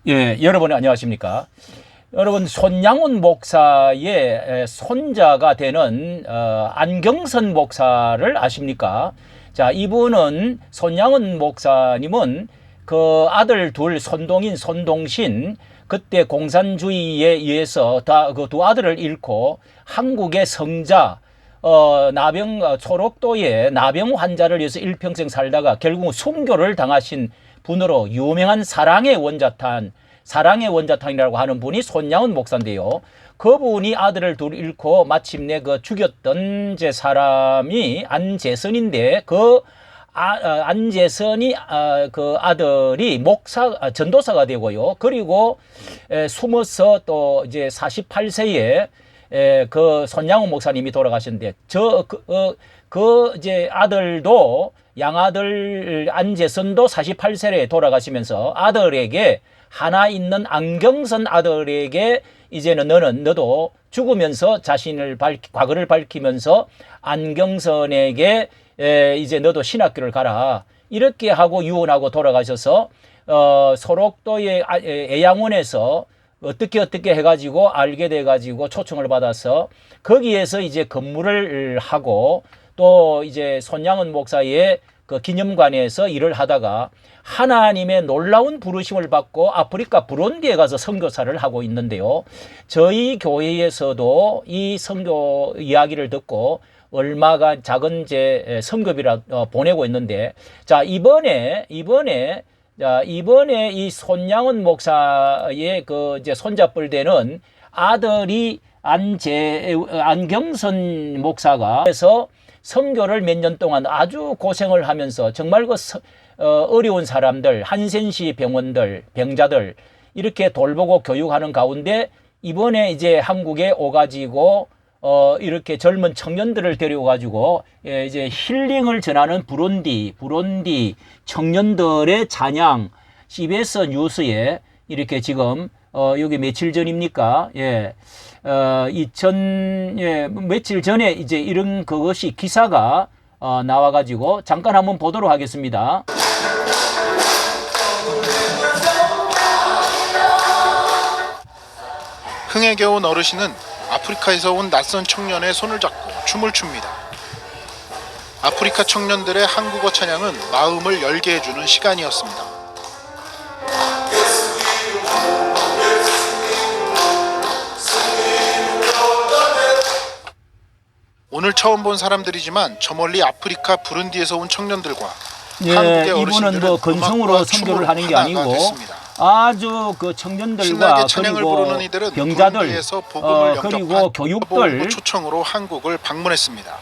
예, 여러분 안녕하십니까? 여러분 손양훈 목사의 손자가 되는 안경선 목사를 아십니까? 자, 이분은 손양훈 목사님은 그 아들 둘 손동인, 손동신 그때 공산주의에 의해서 다 그 두 아들을 잃고 한국의 성자 초록도에 나병 환자를 위해서 일평생 살다가 결국 순교를 당하신 분으로 유명한 사랑의 원자탄이라고 하는 분이 손양훈 목사인데요. 그분이 아들을 둘 잃고 마침내 그 죽였던 제 사람이 안재선인데 안재선이 그 아들이 전도사가 되고요. 그리고 숨어서 또 이제 48세에 그 손양훈 목사님이 돌아가셨는데 이제 아들도 양아들 안재선도 48세에 돌아가시면서 아들에게 하나 있는 안경선 아들에게 이제는 너도 죽으면서 과거를 밝히면서 안경선에게 이제 너도 신학교를 가라 이렇게 하고 유언하고 돌아가셔서 소록도의 애양원에서 어떻게 해가지고 알게 돼가지고 초청을 받아서 거기에서 이제 근무를 하고 또 이제 손양훈 목사의 그 기념관에서 일을 하다가 하나님의 놀라운 부르심을 받고 아프리카 부룬디에 가서 선교사를 하고 있는데요. 저희 교회에서도 이 선교 이야기를 듣고 얼마가 작은 제 선교비라 보내고 있는데, 자, 이번에 이 손양훈 목사의 그 이제 손잡을 되는 아들이 안경선 목사가 그래서 선교를 몇 년 동안 아주 고생을 하면서 정말 그 어려운 사람들, 한센시 병원들, 병자들 이렇게 돌보고 교육하는 가운데 이번에 이제 한국에 오가지고 이렇게 젊은 청년들을 데려가지고 이제 힐링을 전하는 부룬디 청년들의 찬양 CBS 뉴스에 이렇게 지금 여기 며칠 전입니까? 며칠 전에 이제 이런 그것이 기사가 나와가지고 잠깐 한번 보도록 하겠습니다. 흥에 겨운 어르신은 아프리카에서 온 낯선 청년의 손을 잡고 춤을 춥니다. 아프리카 청년들의 한국어 찬양은 마음을 열게 해주는 시간이었습니다. 오늘 처음 본 사람들이지만 저 멀리 아프리카 부룬디에서 온 청년들과 한국의 어르신들은 이분은 뭐 건성으로 선교를 하는 게 아니고 됐습니다. 아주 그 청년들과 그리고 병자들 그리고 교육들 초청으로 한국을 방문했습니다.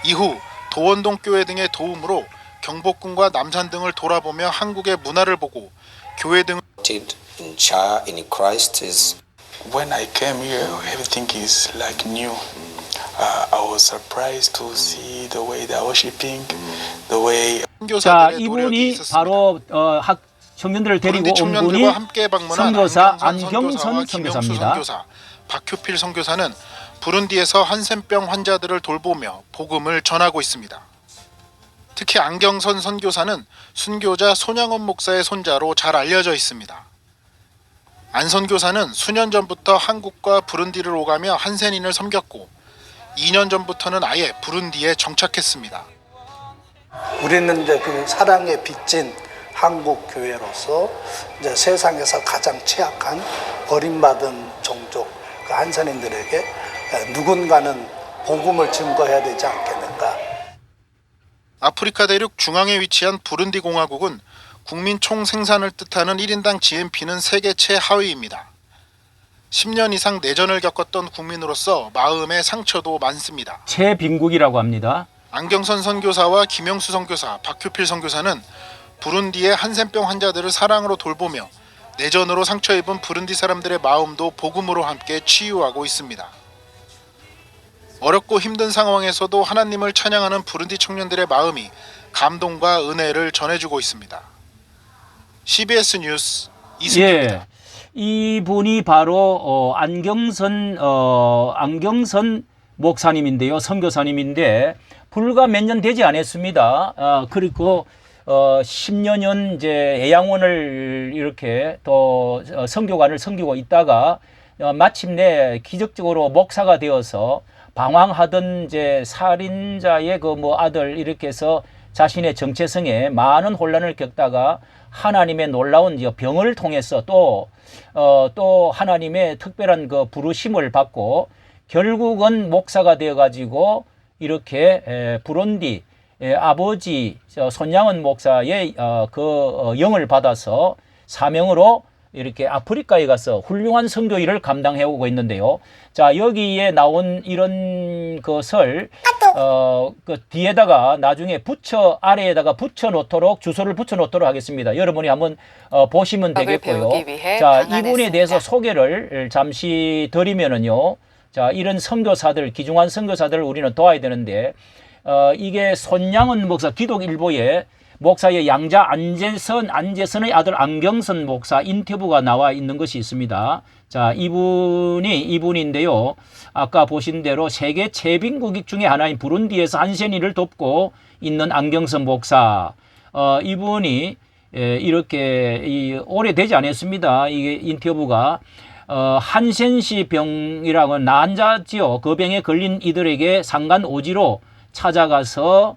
이후 도원동 교회 등의 도움으로 경복궁과 남산 등을 돌아보며 한국의 문화를 보고 교회 등 in Christ is when I came here everything is like new. I was surprised to see the way they are worshiping, the way. 자, 이분이 바로 청년들을 데리고 온 분이 선교사 안경선 선교사입니다. 선교사, 박효필 선교사는 부룬디에서 한센병 환자들을 돌보며 복음을 전하고 있습니다. 특히 안경선 선교사는 순교자 손양훈 목사의 손자로 잘 알려져 있습니다. 안 선교사는 수년 전부터 한국과 부룬디를 오가며 한센인을 섬겼고 2년 전부터는 아예 부룬디에 정착했습니다. 우리는 이제 그 사랑의 빚진 한국 교회로서 이제 세상에서 가장 취약한 버림받은 종족 그 한산인들에게 누군가는 복음을 증거해야 되지 않겠는가. 아프리카 대륙 중앙에 위치한 부룬디 공화국은 국민 총 생산을 뜻하는 1인당 GNP는 세계 최하위입니다. 10년 이상 내전을 겪었던 국민으로서 마음의 상처도 많습니다. 최빈국이라고 합니다. 안경선 선교사와 김영수 선교사, 박효필 선교사는 부룬디의 한센병 환자들을 사랑으로 돌보며 내전으로 상처 입은 부룬디 사람들의 마음도 복음으로 함께 치유하고 있습니다. 어렵고 힘든 상황에서도 하나님을 찬양하는 부룬디 청년들의 마음이 감동과 은혜를 전해주고 있습니다. CBS 뉴스 이승기입니다. 이분이 바로 안경선 목사님인데요, 선교사님인데 불과 몇 년 되지 않았습니다. 그리고 10여년 이제 애양원을 이렇게 또 선교관을 섬기고 있다가 마침내 기적적으로 목사가 되어서 방황하던 이제 살인자의 그 뭐 아들 이렇게 해서 자신의 정체성에 많은 혼란을 겪다가 하나님의 놀라운 병을 통해서 또 하나님의 특별한 그 부르심을 받고 결국은 목사가 되어 가지고 이렇게 부룬디 아버지 손양원 목사의 영을 받아서 사명으로 이렇게 아프리카에 가서 훌륭한 선교 일을 감당해 오고 있는데요. 자, 여기에 나온 이런 것을 그 뒤에다가 나중에 아래에다가 주소를 붙여 놓도록 하겠습니다. 여러분이 한번 보시면 되겠고요. 자, 이분에 대해서 소개를 잠시 드리면은요. 자, 이런 선교사들, 귀중한 선교사들을 우리는 도와야 되는데 이게 손양원 목사 기독일보에 목사의 양자 안재선의 아들 안경선 목사 인터뷰가 나와 있는 것이 있습니다. 자, 이분인데요. 아까 보신 대로 세계 최빈국익 중에 하나인 부룬디에서 한센이를 돕고 있는 안경선 목사. 이분이 이렇게 오래되지 않았습니다. 이게 인터뷰가 한센시 병이라고 난자지요. 그 병에 걸린 이들에게 상간 오지로 찾아가서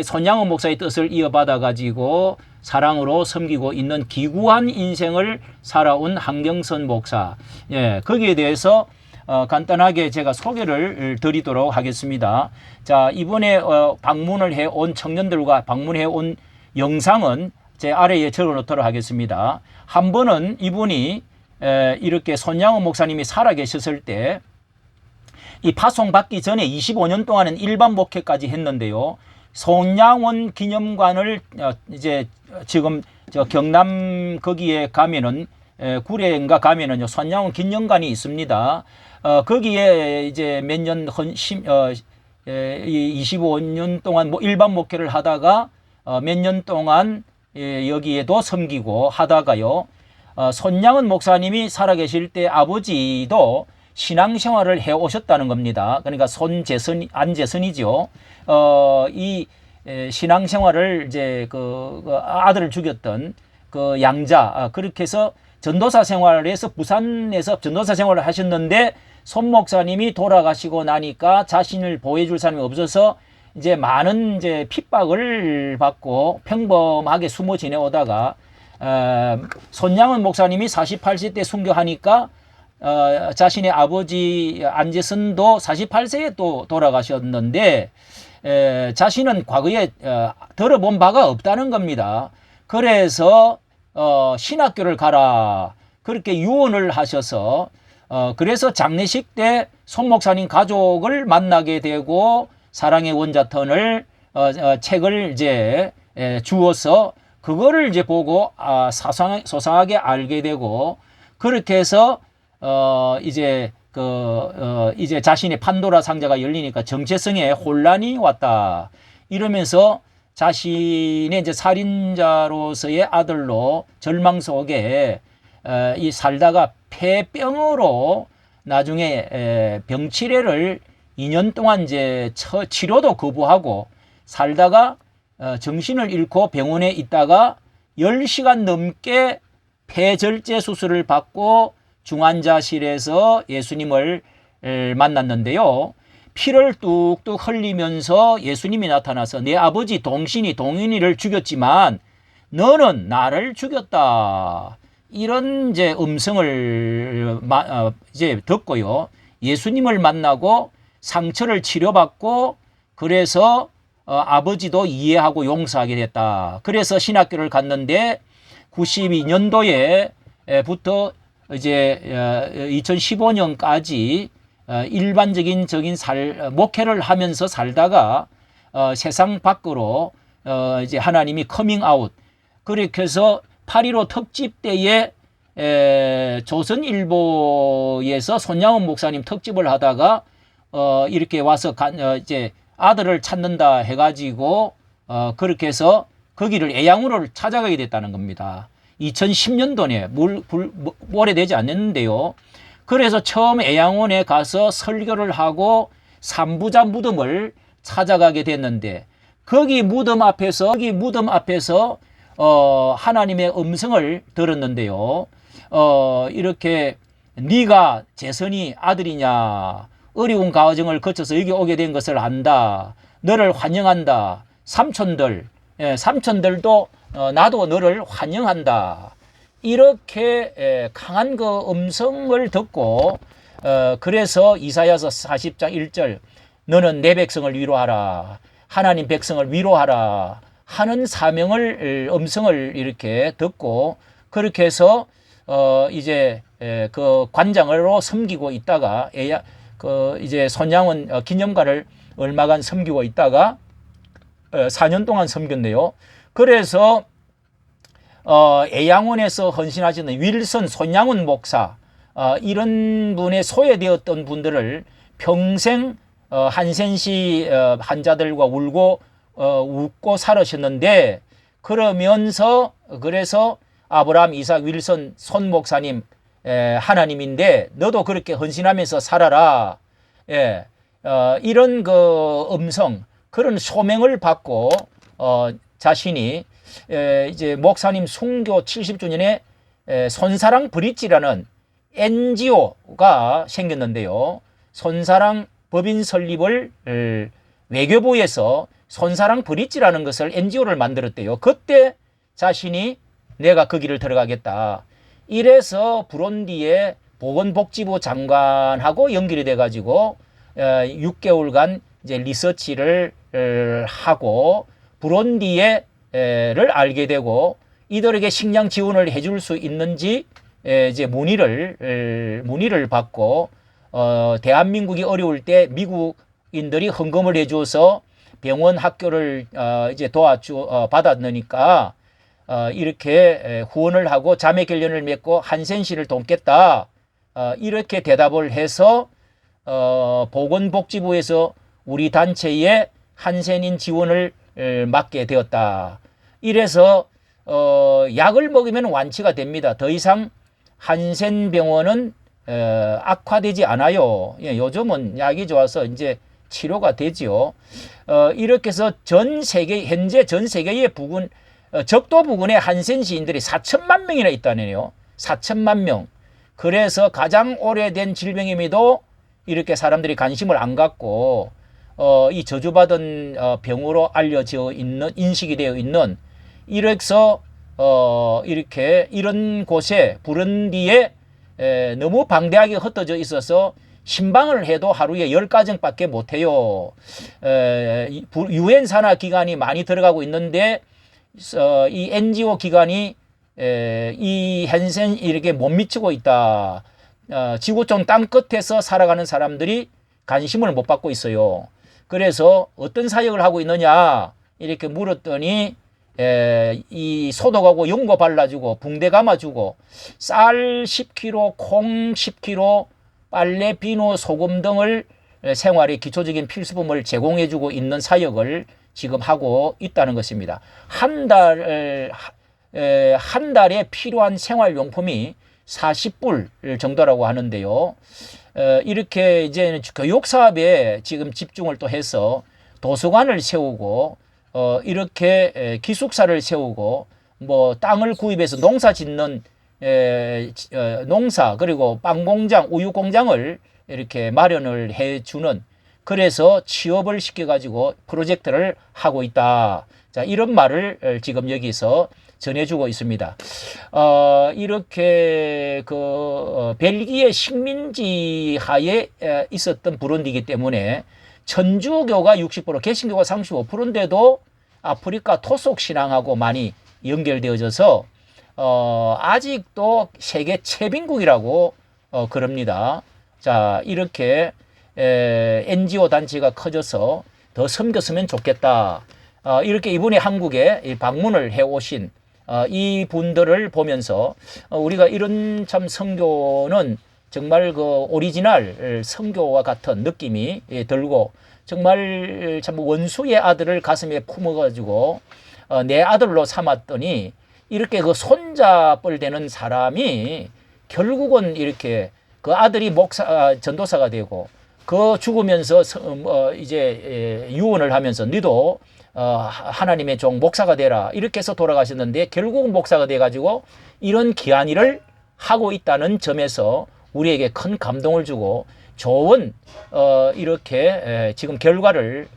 손양원 목사의 뜻을 이어받아 가지고 사랑으로 섬기고 있는 기구한 인생을 살아온 한경선 목사. 예, 거기에 대해서 간단하게 제가 소개를 드리도록 하겠습니다. 자, 이번에 방문을 해온 청년들과 방문해 온 영상은 제 아래에 적어 놓도록 하겠습니다. 한 번은 이분이 이렇게 손양원 목사님이 살아 계셨을 때 이 파송받기 전에 25년 동안은 일반 목회까지 했는데요. 손양원 기념관을 이제 지금 경남 거기에 가면은 구례인가 가면은요 손양원 기념관이 있습니다. 거기에 이제 몇 년 25년 동안 뭐 일반 목회를 하다가 몇 년 동안 여기에도 섬기고 하다가요. 손양원 목사님이 살아계실 때 아버지도 신앙생활을 해 오셨다는 겁니다. 그러니까 안재선이죠. 이 신앙생활을 이제 그 아들을 죽였던 그 양자 그렇게 해서 전도사 생활에서 부산에서 전도사 생활을 하셨는데 손 목사님이 돌아가시고 나니까 자신을 보호해줄 사람이 없어서 이제 많은 이제 핍박을 받고 평범하게 숨어 지내오다가 손양원 목사님이 48세 때 순교하니까 자신의 아버지 안재선도 48세에 또 돌아가셨는데 자신은 과거에 들어본 바가 없다는 겁니다. 그래서 신학교를 가라 그렇게 유언을 하셔서 그래서 장례식 때 손 목사님 가족을 만나게 되고 사랑의 원자턴을 책을 이제 주어서 그거를 이제 보고 소상하게 알게 되고 그렇게 해서 이제 이제 자신의 판도라 상자가 열리니까 정체성에 혼란이 왔다. 이러면서 자신의 이제 살인자로서의 아들로 절망 속에 이 살다가 폐병으로 나중에 병치레를 2년 동안 이제 치료도 거부하고 살다가 정신을 잃고 병원에 있다가 10시간 넘게 폐절제 수술을 받고 중환자실에서 예수님을 만났는데요. 피를 뚝뚝 흘리면서 예수님이 나타나서 내 아버지 동인이를 죽였지만 너는 나를 죽였다. 이런 이제 음성을 이제 듣고요. 예수님을 만나고 상처를 치료받고 그래서 아버지도 이해하고 용서하게 됐다. 그래서 신학교를 갔는데 92년도에부터 이제 2015년까지 일반적인 목회를 하면서 살다가 세상 밖으로 이제 하나님이 커밍아웃 그렇게 해서 8.15 특집 때에 조선일보에서 손양원 목사님 특집을 하다가 이렇게 와서 이제 아들을 찾는다 해가지고 그렇게 해서 거기를 애양으로 찾아가게 됐다는 겁니다. 2010년도에 오래되지 않았는데요. 그래서 처음 애양원에 가서 설교를 하고 삼부자 무덤을 찾아가게 됐는데 거기 무덤 앞에서 하나님의 음성을 들었는데요. 이렇게 네가 제선이 아들이냐, 어려운 과정을 거쳐서 여기 오게 된 것을 안다. 너를 환영한다. 삼촌들도 나도 너를 환영한다. 이렇게 강한 그 음성을 듣고 그래서 이사야서 40장 1절 너는 내 백성을 위로하라. 하나님 백성을 위로하라 하는 사명을 음성을 이렇게 듣고 그렇게 해서 이제 그 관장으로 섬기고 있다가 이제 손양원 기념관을 얼마간 섬기고 있다가 4년 동안 섬겼네요. 그래서 애양원에서 헌신하시는 윌슨 손양원 목사 이런 분의 소외되었던 분들을 평생 한센시 환자들과 웃고 살으셨는데 그래서 아브라함, 이삭, 윌슨 손 목사님 하나님인데 너도 그렇게 헌신하면서 살아라. 이런 그 음성 그런 소명을 받고 자신이 이제 목사님 순교 70주년에 손사랑 브릿지라는 NGO가 생겼는데요. 손사랑 법인 설립을 외교부에서 손사랑 브릿지라는 것을 NGO를 만들었대요. 그때 자신이 내가 그 길을 들어가겠다. 이래서 부룬디의 보건복지부 장관하고 연결이 돼가지고 6개월간 이제 리서치를 하고 부룬디를 알게 되고 이들에게 식량 지원을 해줄 수 있는지 이제 문의를 받고 대한민국이 어려울 때 미국인들이 헌금을 해줘서 병원 학교를 이제 받았으니까 이렇게 후원을 하고 자매 결연을 맺고 한센시를 돕겠다. 이렇게 대답을 해서 보건복지부에서 우리 단체에 한센인 지원을 맡게 되었다. 이래서 약을 먹으면 완치가 됩니다. 더 이상 한센병원은 악화되지 않아요. 요즘은 약이 좋아서 이제 치료가 되지요. 이렇게 해서 현재 전 세계의 적도 부근에 한센 시인들이 4천만 명이나 있다네요. 4천만 명. 그래서 가장 오래된 질병임에도 이렇게 사람들이 관심을 안 갖고 이 저주받은 병으로 알려져 있는 인식이 되어 있는 이래서 이렇게 이런 곳에 부룬디에 너무 방대하게 흩어져 있어서 신방을 해도 하루에 10가정밖에 못해요. 유엔 산하 기관이 많이 들어가고 있는데 이 NGO 기관이 이 현생 이렇게 못 미치고 있다. 지구촌 땅 끝에서 살아가는 사람들이 관심을 못 받고 있어요. 그래서 어떤 사역을 하고 있느냐 이렇게 물었더니 이 소독하고 연고 발라주고 붕대 감아주고 쌀 10kg, 콩 10kg, 빨래, 비누, 소금 등을 생활의 기초적인 필수품을 제공해주고 있는 사역을 지금 하고 있다는 것입니다. 한 달에 필요한 생활용품이 40불 정도라고 하는데요. 이렇게 이제 교육 사업에 지금 집중을 또 해서 도서관을 세우고 이렇게 기숙사를 세우고 뭐 땅을 구입해서 농사 짓는 농사 그리고 빵 공장, 우유 공장을 이렇게 마련을 해주는 그래서 취업을 시켜가지고 프로젝트를 하고 있다. 자, 이런 말을 지금 여기서 전해주고 있습니다. 이렇게 벨기에 식민지 하에 있었던 부룬디이기 때문에 천주교가 60%, 개신교가 35%인데도 아프리카 토속 신앙하고 많이 연결되어져서 아직도 세계 최빈국이라고 그럽니다. 자, 이렇게 NGO 단체가 커져서 더 섬겼으면 좋겠다. 이렇게 이분이 한국에 방문을 해오신 이 분들을 보면서 우리가 이런 참 선교는 정말 그 오리지널 선교와 같은 느낌이 들고 정말 참 원수의 아들을 가슴에 품어가지고 내 아들로 삼았더니 이렇게 그 손잡을 되는 사람이 결국은 이렇게 그 아들이 전도사가 되고 그 죽으면서 이제 유언을 하면서 너도 하나님의 종 목사가 되라 이렇게 해서 돌아가셨는데 결국 목사가 돼가지고 이런 귀한 일을 하고 있다는 점에서 우리에게 큰 감동을 주고 좋은 이렇게 지금 결과를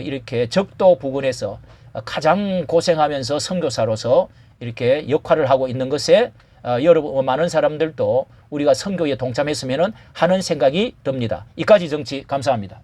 이렇게 적도 부근에서 가장 고생하면서 선교사로서 이렇게 역할을 하고 있는 것에 여러분 많은 사람들도 우리가 선교에 동참했으면 하는 생각이 듭니다. 이까지 정치 감사합니다.